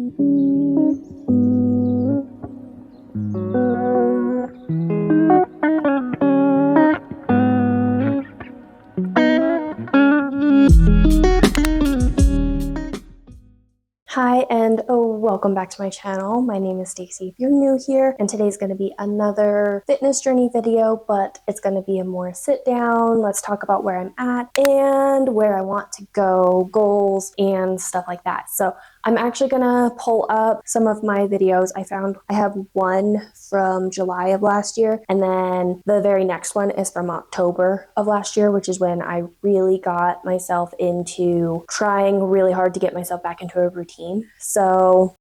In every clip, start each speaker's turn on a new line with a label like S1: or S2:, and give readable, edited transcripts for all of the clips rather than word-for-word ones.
S1: Hi and welcome back to my channel. My name is Stacy if you're new here, and today's going to be another fitness journey video, but it's going to be a more sit down, let's talk about where I'm at and where I want to go, goals and stuff like that. So I'm actually going to pull up some of my videos. I have one from July of last year, and then the very next one is from October of last year, which is when I really got myself into trying really hard to get myself back into a routine. So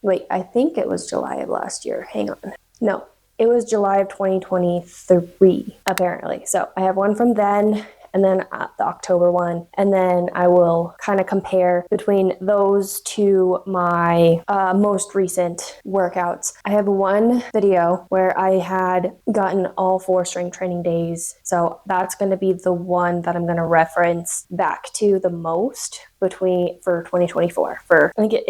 S1: wait, I think it was July of last year. Hang on. No, it was July of 2023, apparently. So I have one from then, and then the October one, and then I will kind of compare between those to my most recent workouts. I have one video where I had gotten all 4 strength training days, so that's going to be the one that I'm going to reference back to the most for 2024. I think it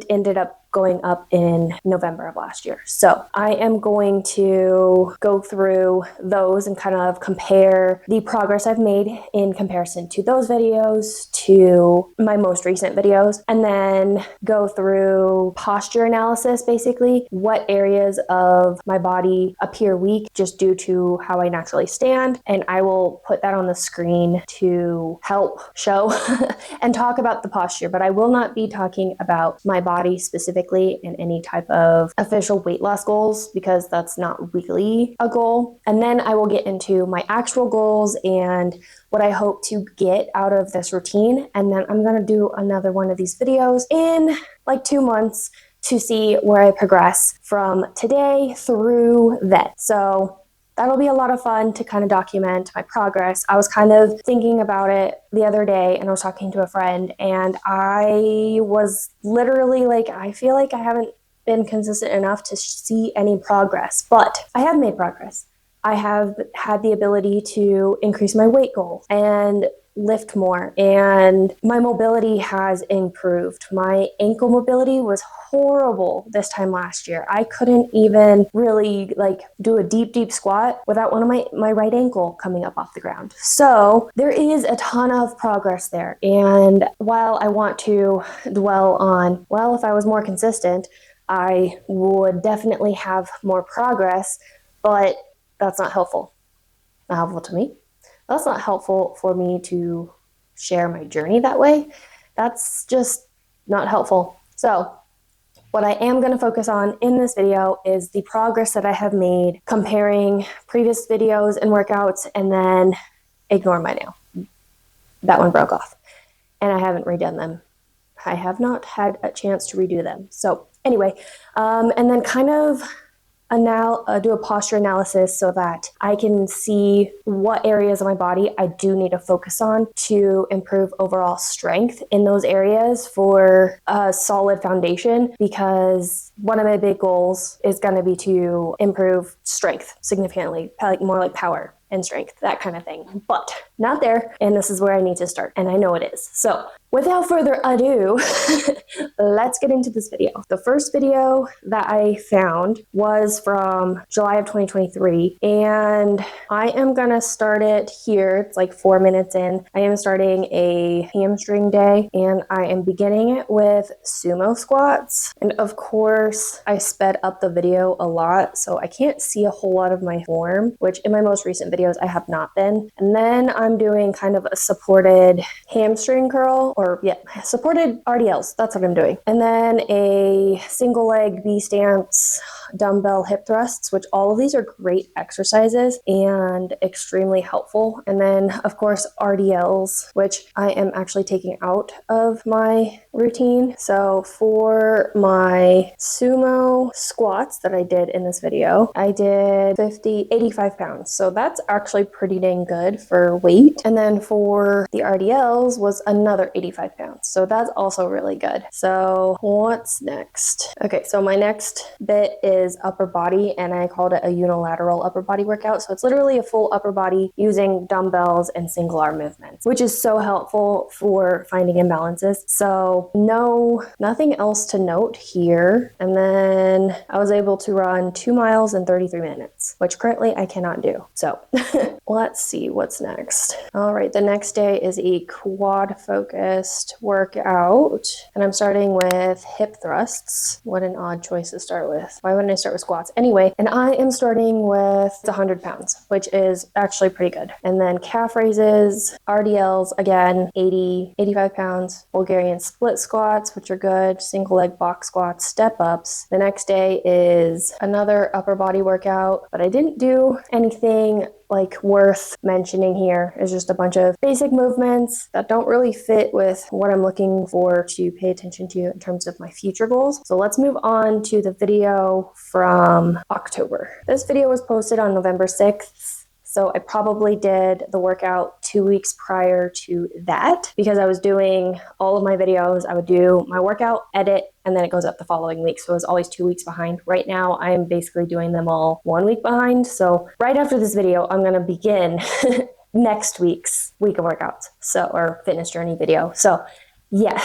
S1: ended up going up in November of last year. So I am going to go through those and kind of compare the progress I've made in comparison to those videos to my most recent videos, and then go through posture analysis, basically what areas of my body appear weak just due to how I naturally stand, and I will put that on the screen to help show and talk about the posture, but I will not be talking about my body specifically in any type of official weight loss goals, because that's not really a goal. And then I will get into my actual goals and what I hope to get out of this routine. And then I'm going to do another one of these videos in like 2 months to see where I progress from today through then. So that'll be a lot of fun to kind of document my progress. I was kind of thinking about it the other day, and I was talking to a friend, and I was literally like, I feel like I haven't been consistent enough to see any progress, but I have made progress. I have had the ability to increase my weight goal and lift more, and my mobility has improved. My ankle mobility was horrible this time last year. I couldn't even really do a deep squat without one of my right ankle coming up off the ground. So there is a ton of progress there. And while I want to dwell on, well, if I was more consistent, I would definitely have more progress, but that's not helpful. Not helpful to me. That's not helpful for me to share my journey that way. That's just not helpful. So what I am going to focus on in this video is the progress that I have made comparing previous videos and workouts, and then ignore my nail. That one broke off and I haven't redone them. I have not had a chance to redo them. So anyway, and then kind of do a posture analysis so that I can see what areas of my body I do need to focus on to improve overall strength in those areas for a solid foundation, because one of my big goals is going to be to improve strength significantly, more like power and strength, that kind of thing, but not there. And this is where I need to start, and I know it is. So without further ado, let's get into this video. The first video that I found was from July of 2023, and I am gonna start it here. It's like 4 minutes in. I am starting a hamstring day, and I am beginning it with sumo squats. And of course, I sped up the video a lot, so I can't see a whole lot of my form, which in my most recent videos I have not been. And then I'm doing kind of a supported hamstring curl, or supported RDLs. That's what I'm doing. And then a single leg B stance dumbbell hip thrusts, which all of these are great exercises and extremely helpful. And then of course RDLs, which I am actually taking out of my routine. So for my sumo squats that I did in this video, I did 85 pounds. So that's actually pretty dang good for weight. And then for the RDLs was another 85 pounds. So that's also really good. So what's next? Okay, so my next bit is upper body, and I called it a unilateral upper body workout. So it's literally a full upper body using dumbbells and single arm movements, which is so helpful for finding imbalances. So nothing else to note here. And then I was able to run 2 miles in 33 minutes, which currently I cannot do. So let's see what's next. All right, the next day is a quad focused workout, and I'm starting with hip thrusts. What an odd choice to start with. Why wouldn't I start with squats? Anyway, and I am starting with 100 pounds, which is actually pretty good. And then calf raises, RDLs, again, 85 pounds, Bulgarian split squats, which are good, single leg box squats, step ups. The next day is another upper body workout, but I didn't do anything like worth mentioning here. It's just a bunch of basic movements that don't really fit with what I'm looking for to pay attention to in terms of my future goals. So let's move on to the video from October. This video was posted on November 6th. So I probably did the workout 2 weeks prior to that because I was doing all of my videos. I would do my workout, edit, and then it goes up the following week. So it was always 2 weeks behind. Right now, I'm basically doing them all 1 week behind. So right after this video, I'm going to begin next week's week of workouts. Or fitness journey video. So yeah,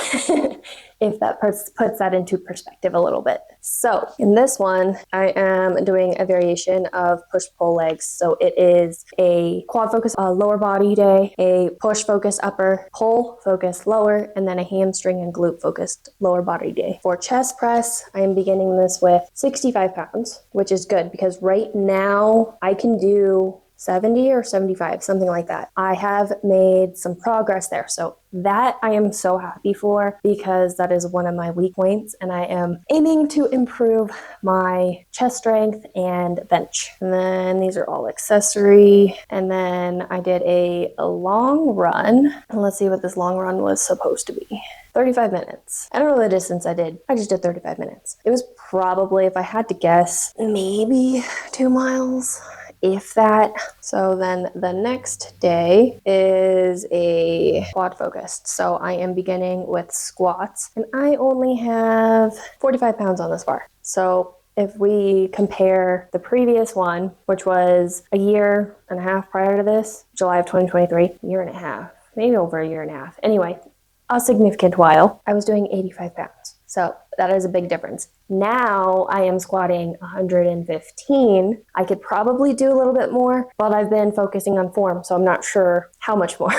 S1: if that puts that into perspective a little bit. So in this one, I am doing a variation of push-pull legs. So it is a quad focus lower body day, a push focus upper, pull focus lower, and then a hamstring and glute focused lower body day. For chest press, I am beginning this with 65 pounds, which is good because right now I can do 70 or 75, something like that. I have made some progress there. So that I am so happy for because that is one of my weak points and I am aiming to improve my chest strength and bench. And then these are all accessory. And then I did a long run. And let's see what this long run was supposed to be. 35 minutes. I don't know the distance I did. I just did 35 minutes. It was probably, if I had to guess, maybe 2 miles. If that. So then the next day is a quad focused. So I am beginning with squats and I only have 45 pounds on this bar. So if we compare the previous one, which was a year and a half prior to this, July of 2023, year and a half, maybe over a year and a half. Anyway, a significant while, I was doing 85 pounds. So that is a big difference. Now I am squatting 115. I could probably do a little bit more, but I've been focusing on form, so I'm not sure how much more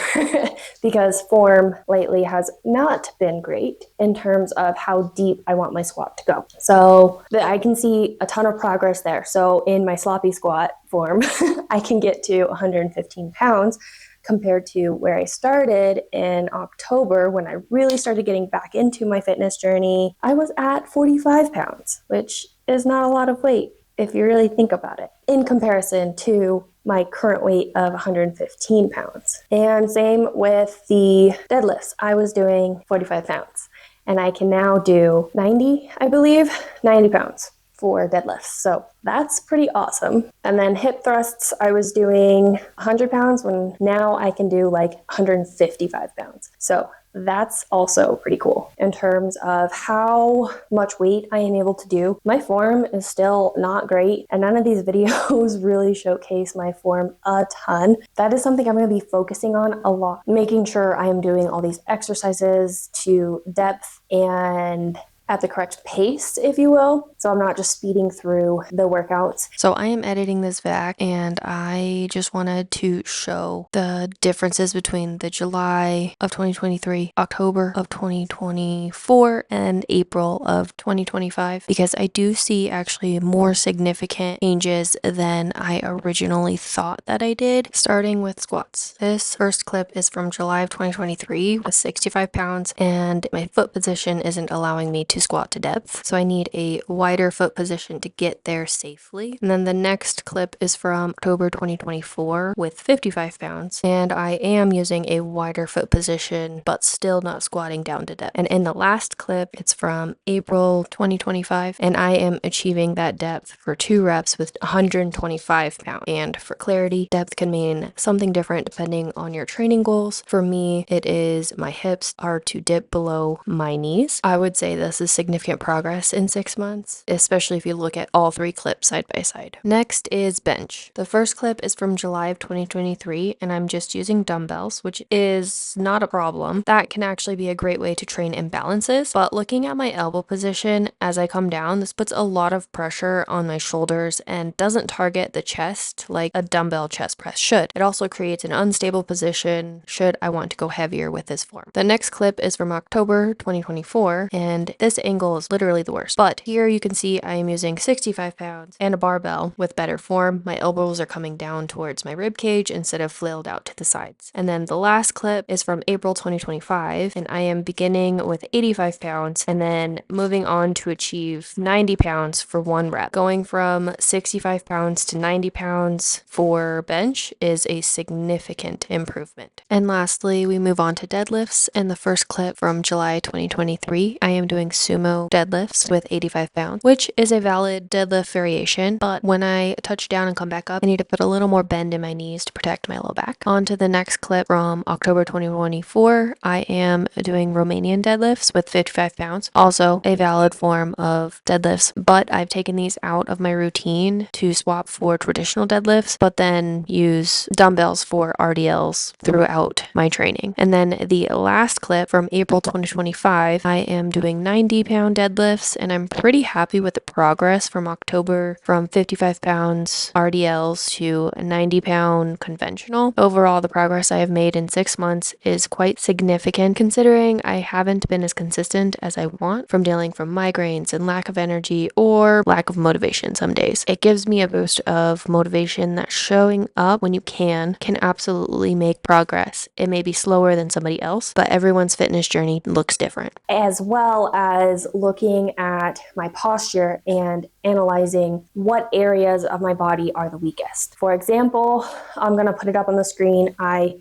S1: because form lately has not been great in terms of how deep I want my squat to go. So I can see a ton of progress there. So in my sloppy squat form, I can get to 115 pounds. Compared to where I started in October when I really started getting back into my fitness journey, I was at 45 pounds, which is not a lot of weight if you really think about it, in comparison to my current weight of 115 pounds. And same with the deadlifts. I was doing 45 pounds and I can now do 90 pounds for deadlifts. So that's pretty awesome. And then hip thrusts, I was doing 100 pounds when now I can do like 155 pounds. So that's also pretty cool in terms of how much weight I am able to do. My form is still not great, and none of these videos really showcase my form a ton. That is something I'm going to be focusing on a lot, making sure I am doing all these exercises to depth and at the correct pace, if you will. So I'm not just speeding through the workouts.
S2: So I am editing this back and I just wanted to show the differences between the July of 2023, October of 2024, and April of 2025 because I do see actually more significant changes than I originally thought that I did, starting with squats. This first clip is from July of 2023 with 65 pounds and my foot position isn't allowing me to squat to depth. So I need a wider foot position to get there safely. And then the next clip is from October 2024 with 55 pounds. And I am using a wider foot position, but still not squatting down to depth. And in the last clip, it's from April 2025, and I am achieving that depth for 2 reps with 125 pounds. And for clarity, depth can mean something different depending on your training goals. For me, it is my hips are to dip below my knees. I would say this is significant progress in 6 months, especially if you look at all 3 clips side by side. Next is bench. The first clip is from July of 2023, and I'm just using dumbbells, which is not a problem. That can actually be a great way to train imbalances, but looking at my elbow position as I come down, this puts a lot of pressure on my shoulders and doesn't target the chest like a dumbbell chest press should. It also creates an unstable position should I want to go heavier with this form. The next clip is from October 2024, and this angle is literally the worst. But here you can see I am using 65 pounds and a barbell with better form. My elbows are coming down towards my rib cage instead of flailed out to the sides. And then the last clip is from April 2025, and I am beginning with 85 pounds and then moving on to achieve 90 pounds for 1 rep. Going from 65 pounds to 90 pounds for bench is a significant improvement. And lastly, we move on to deadlifts. In the first clip from July 2023, I am doing sumo deadlifts with 85 pounds, which is a valid deadlift variation, but when I touch down and come back up, I need to put a little more bend in my knees to protect my low back. On to the next clip from October 2024, I am doing Romanian deadlifts with 55 pounds, also a valid form of deadlifts, but I've taken these out of my routine to swap for traditional deadlifts, but then use dumbbells for RDLs throughout my training. And then the last clip from April 2025, I am doing 90-pound deadlifts, and I'm pretty happy with the progress from October from 55 pounds RDLs to a 90-pound conventional. Overall, the progress I have made in 6 months is quite significant considering I haven't been as consistent as I want from dealing from migraines and lack of energy or lack of motivation some days. It gives me a boost of motivation that showing up when you can absolutely make progress. It may be slower than somebody else, but everyone's fitness journey looks different.
S1: As well as looking at my posture and analyzing what areas of my body are the weakest. For example, I'm going to put it up on the screen. I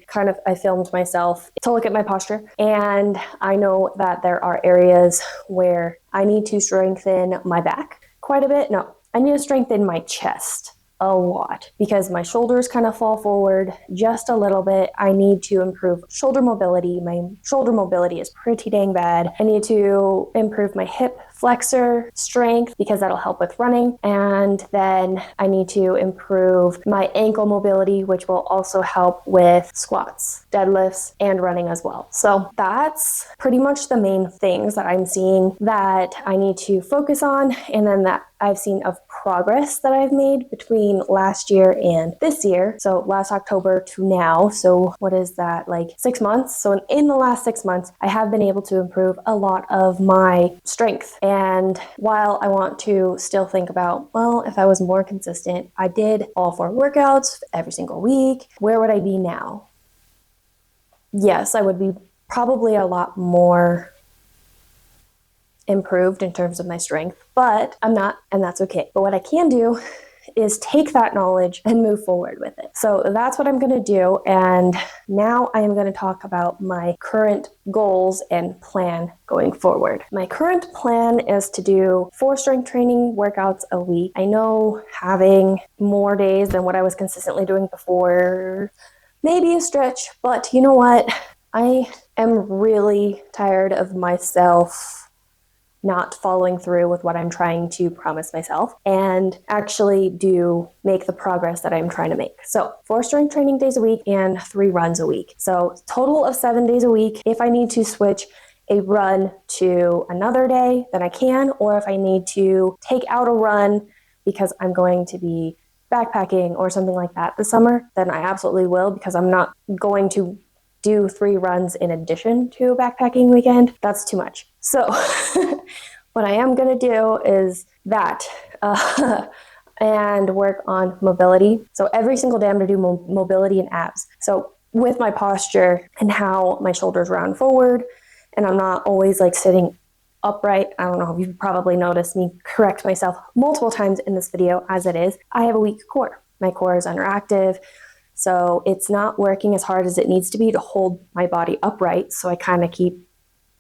S1: filmed myself to look at my posture, and I know that there are areas where I need to strengthen my back quite a bit. No, I need to strengthen my chest a lot because my shoulders kind of fall forward just a little bit. I need to improve shoulder mobility. My shoulder mobility is pretty dang bad. I need to improve my hip flexor strength because that'll help with running. And then I need to improve my ankle mobility, which will also help with squats, deadlifts, and running as well. So that's pretty much the main things that I'm seeing that I need to focus on, and then that I've seen of progress that I've made between last year and this year. So last October to now. So what is that, like 6 months? So in the last 6 months, I have been able to improve a lot of my strength. And while I want to still think about, well, if I was more consistent, I did all 4 workouts every single week, where would I be now? Yes, I would be probably a lot more improved in terms of my strength, but I'm not, and that's okay. But what I can do is take that knowledge and move forward with it. So that's what I'm going to do. And now I am going to talk about my current goals and plan going forward. My current plan is to do 4 strength training workouts a week. I know having more days than what I was consistently doing before may be a stretch, but you know what? I am really tired of myself not following through with what I'm trying to promise myself and actually do make the progress that I'm trying to make. So 4 strength training days a week and 3 runs a week. So total of 7 days a week. If I need to switch a run to another day, then I can, or if I need to take out a run because I'm going to be backpacking or something like that this summer, then I absolutely will, because I'm not going to do 3 runs in addition to a backpacking weekend. That's too much. So what I am going to do is that and work on mobility. So every single day I'm going to do mobility and abs. So with my posture and how my shoulders round forward, and I'm not always like sitting upright. I don't know if you've probably noticed me correct myself multiple times in this video as it is. I have a weak core. My core is underactive, so it's not working as hard as it needs to be to hold my body upright, so I kind of keep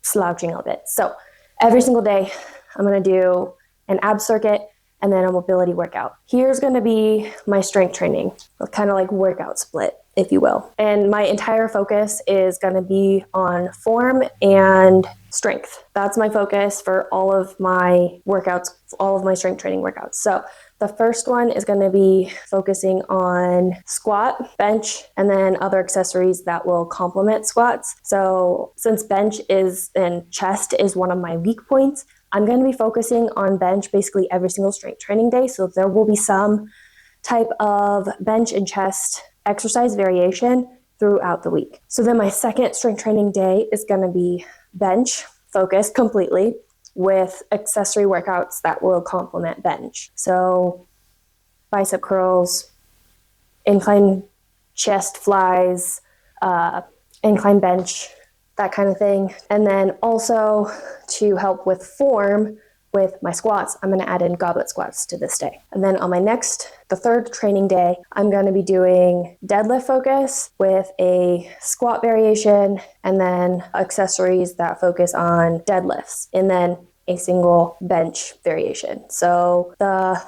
S1: slouching a bit. So every single day, I'm going to do an ab circuit and then a mobility workout. Here's going to be my strength training, kind of like workout split, if you will. And my entire focus is going to be on form and strength. That's my focus for all of my workouts, all of my strength training workouts. So the first one is going to be focusing on squat, bench, and then other accessories that will complement squats. So since bench is and chest is one of my weak points, I'm going to be focusing on bench basically every single strength training day. So there will be some type of bench and chest exercise variation throughout the week. So then my second strength training day is going to be bench focused completely with accessory workouts that will complement bench. So bicep curls, incline chest flies, incline bench, that kind of thing. And then also to help with form with my squats, I'm going to add in goblet squats to this day. And then on the third training day, I'm going to be doing deadlift focus with a squat variation and then accessories that focus on deadlifts and then a single bench variation. So the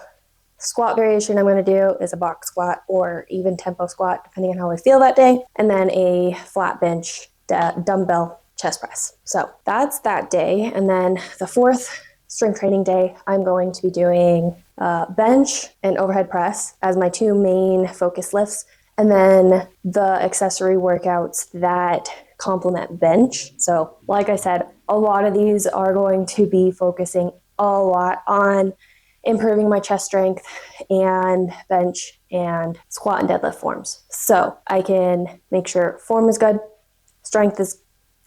S1: squat variation I'm going to do is a box squat or even tempo squat, depending on how I feel that day, and then a flat bench dumbbell chest press. So that's that day. And then the fourth strength training day, I'm going to be doing bench and overhead press as my two main focus lifts, and then the accessory workouts that complement bench. So like I said, a lot of these are going to be focusing a lot on improving my chest strength and bench and squat and deadlift forms. So I can make sure form is good, strength is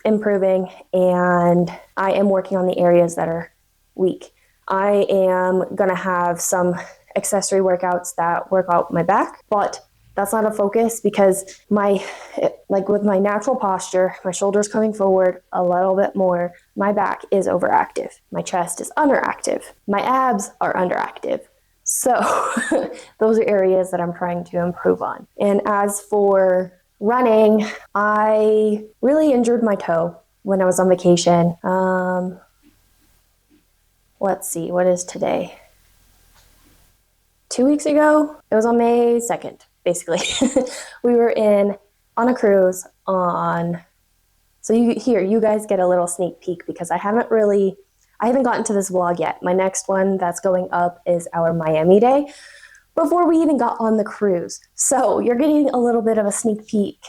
S1: improving, and I am working on the areas that are week. I am going to have some accessory workouts that work out my back, but that's not a focus because with my natural posture, my shoulders coming forward a little bit more, my back is overactive. My chest is underactive. My abs are underactive. So those are areas that I'm trying to improve on. And as for running, I really injured my toe when I was on vacation. Let's see, what is today? 2 weeks ago? It was on May 2nd, basically. We were on a cruise so you guys get a little sneak peek because I haven't gotten to this vlog yet. My next one that's going up is our Miami day before we even got on the cruise. So you're getting a little bit of a sneak peek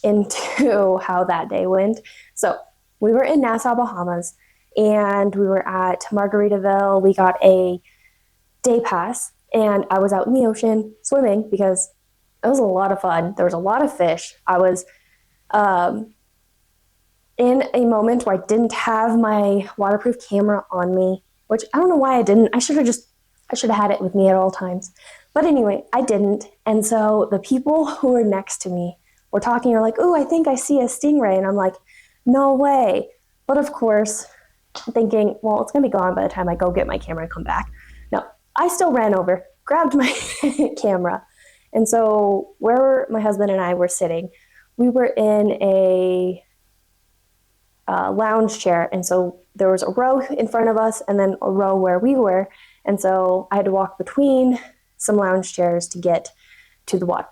S1: into how that day went. So we were in Nassau, Bahamas, and we were at Margaritaville. We got a day pass, and I was out in the ocean swimming because it was a lot of fun. There was a lot of fish. I was in a moment where I didn't have my waterproof camera on me, which I don't know why I didn't. I should have had it with me at all times. But anyway, I didn't. And so the people who were next to me were talking, are like, "Oh, I think I see a stingray." And I'm like, "No way." But of course, thinking, well, it's going to be gone by the time I go get my camera and come back. No, I still ran over, grabbed my camera. And so where my husband and I were sitting, we were in a lounge chair. And so there was a row in front of us and then a row where we were. And so I had to walk between some lounge chairs to get to the water.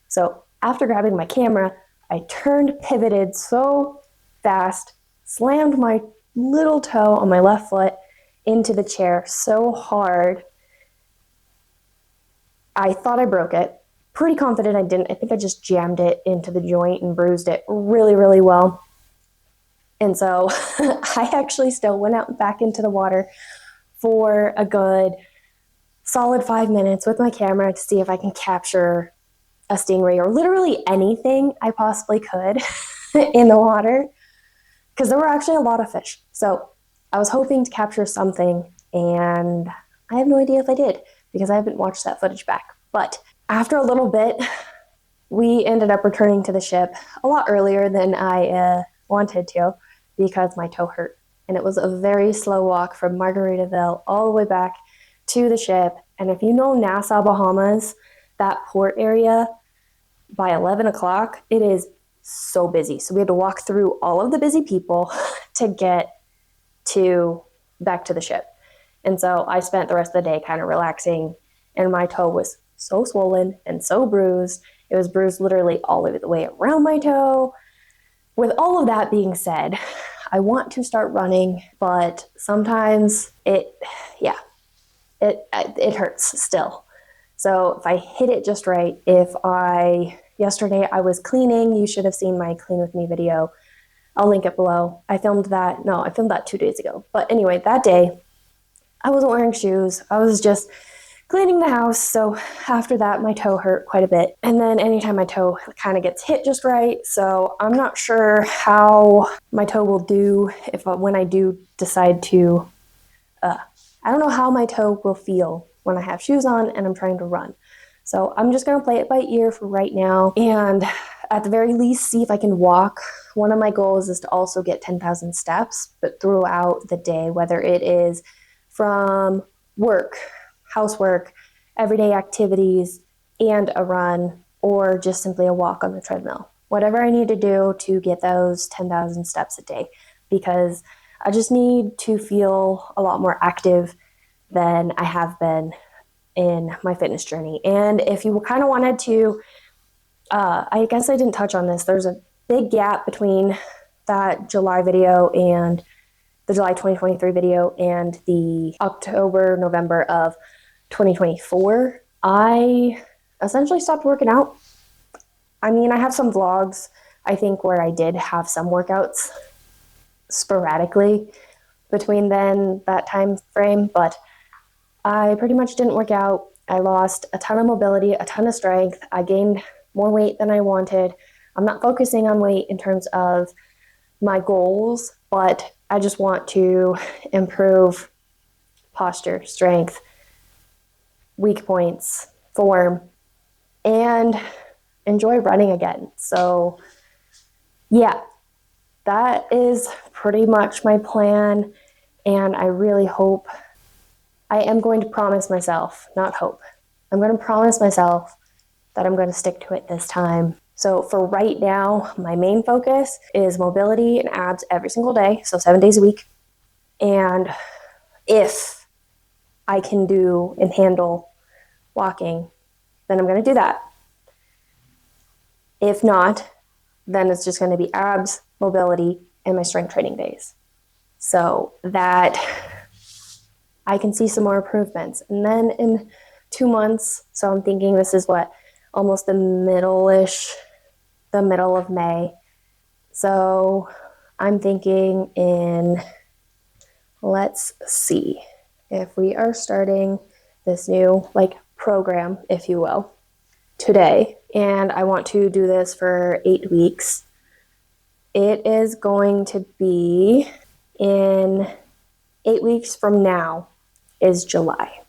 S1: So after grabbing my camera, I pivoted so fast, slammed my little toe on my left foot into the chair so hard. I thought I broke it. Pretty confident I didn't. I think I just jammed it into the joint and bruised it really, really well. And so I actually still went out back into the water for a good solid 5 minutes with my camera to see if I can capture a stingray or literally anything I possibly could in the water, because there were actually a lot of fish. So I was hoping to capture something, and I have no idea if I did because I haven't watched that footage back. But after a little bit, we ended up returning to the ship a lot earlier than I wanted to because my toe hurt And it was a very slow walk from Margaritaville all the way back to the ship. And if you know Nassau, Bahamas, that port area, by 11 o'clock, it is so busy. So we had to walk through all of the busy people to get to back to the ship. And so I spent the rest of the day kind of relaxing, and my toe was so swollen and so bruised. It was bruised literally all the way around my toe. With all of that being said, I want to start running, but sometimes it hurts still. So if I hit it just right, yesterday I was cleaning, you should have seen my clean with me video. I'll link it below. I filmed that 2 days ago. But anyway, that day I wasn't wearing shoes. I was just cleaning the house. So after that, my toe hurt quite a bit. And then anytime my toe kind of gets hit just right. So I'm not sure how my toe will do when I do decide to, I don't know how my toe will feel when I have shoes on and I'm trying to run. So I'm just going to play it by ear for right now. And at the very least, see if I can walk. One of my goals is to also get 10,000 steps, but throughout the day, whether it is from work, housework, everyday activities, and a run, or just simply a walk on the treadmill. Whatever I need to do to get those 10,000 steps a day, because I just need to feel a lot more active than I have been in my fitness journey. And if you kind of wanted to, I guess I didn't touch on this, there's a big gap between that July video and the July 2023 video and the October, November of 2024. I essentially stopped working out. I mean, I have some vlogs, I think, where I did have some workouts sporadically between that time frame, but I pretty much didn't work out. I lost a ton of mobility, a ton of strength. I gained more weight than I wanted. I'm not focusing on weight in terms of my goals, but I just want to improve posture, strength, weak points, form, and enjoy running again. So yeah, that is pretty much my plan. And I really hope, I am going to promise myself, not hope, I'm going to promise myself that I'm going to stick to it this time. So for right now, my main focus is mobility and abs every single day, so 7 days a week. And if I can do and handle walking, then I'm going to do that. If not, then it's just going to be abs, mobility, and my strength training days. So that I can see some more improvements. And then in 2 months, so I'm thinking this is almost the middle of May. So I'm thinking let's see, if we are starting this new program, if you will, today, and I want to do this for 8 weeks, it is going to be in 8 weeks from now is July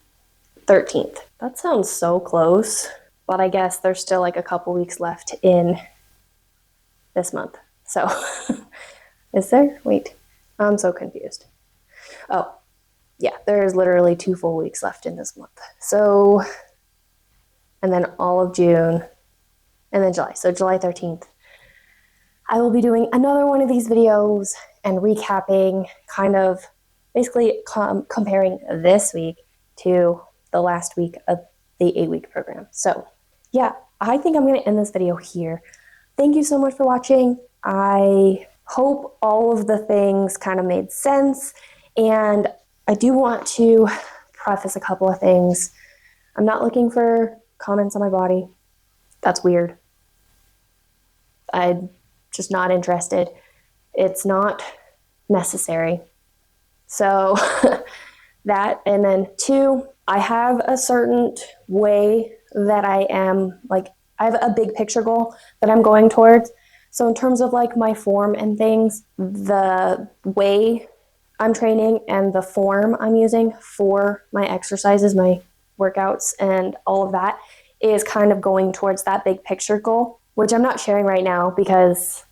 S1: 13th. That sounds so close, but I guess there's still a couple weeks left in this month. So is there? Wait, I'm so confused. Oh, yeah, there's literally 2 full weeks left in this month. So, and then all of June, and then July. So July 13th, I will be doing another one of these videos and recapping, kind of basically comparing this week to the last week of the 8-week program. So yeah, I think I'm going to end this video here. Thank you so much for watching. I hope all of the things kind of made sense. And I do want to preface a couple of things. I'm not looking for comments on my body. That's weird. I'm just not interested. It's not necessary. So that, and then 2, I have a certain way that I have a big picture goal that I'm going towards. So in terms of my form and things, the way I'm training and the form I'm using for my exercises, my workouts, and all of that is kind of going towards that big picture goal, which I'm not sharing right now because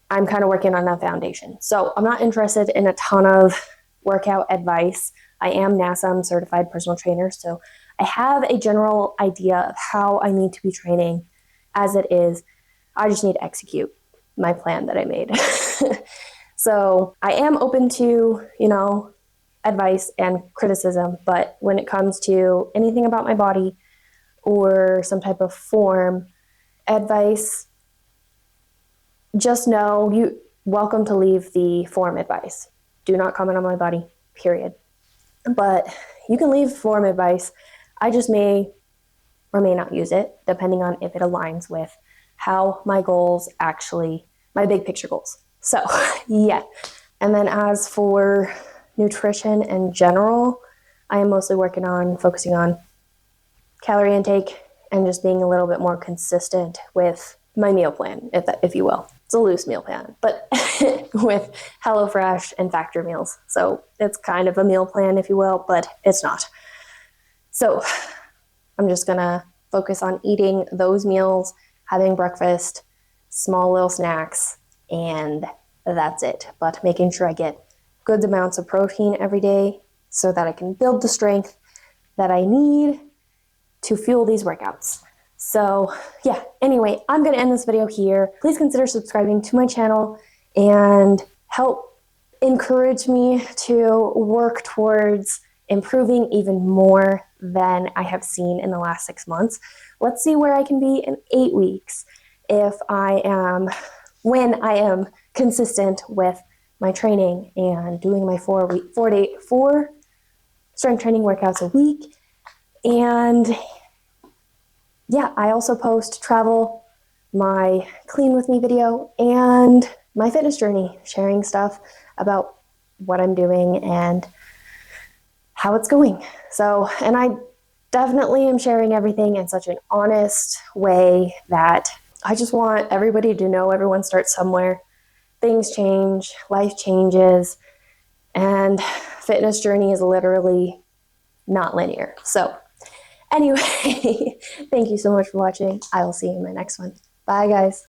S1: I'm kind of working on a foundation. So I'm not interested in a ton of workout advice. I am NASA, I'm certified personal trainer, so I have a general idea of how I need to be training as it is. I just need to execute my plan that I made. So I am open to, advice and criticism, but when it comes to anything about my body or some type of form advice, just know you welcome to leave the form advice. Do not comment on my body, period. But you can leave form advice. I just may or may not use it depending on if it aligns with how my goals actually, my big picture goals. So, yeah. And then as for nutrition in general, I am mostly working on focusing on calorie intake and just being a little bit more consistent with my meal plan, if you will. It's a loose meal plan, but with HelloFresh and factor meals. So it's kind of a meal plan, if you will, but it's not. So I'm just gonna focus on eating those meals, having breakfast, small little snacks, and that's it. But making sure I get good amounts of protein every day so that I can build the strength that I need to fuel these workouts. So yeah, anyway, I'm going to end this video here. Please consider subscribing to my channel and help encourage me to work towards improving even more than I have seen in the last 6 months. Let's see where I can be in 8 weeks when I am consistent with my training and doing my four strength training workouts a week. And yeah, I also post travel, my clean with me video, and my fitness journey, sharing stuff about what I'm doing and how it's going. So, and I definitely am sharing everything in such an honest way that I just want everybody to know everyone starts somewhere. Things change, life changes, and fitness journey is literally not linear. So anyway, thank you so much for watching. I will see you in my next one. Bye, guys.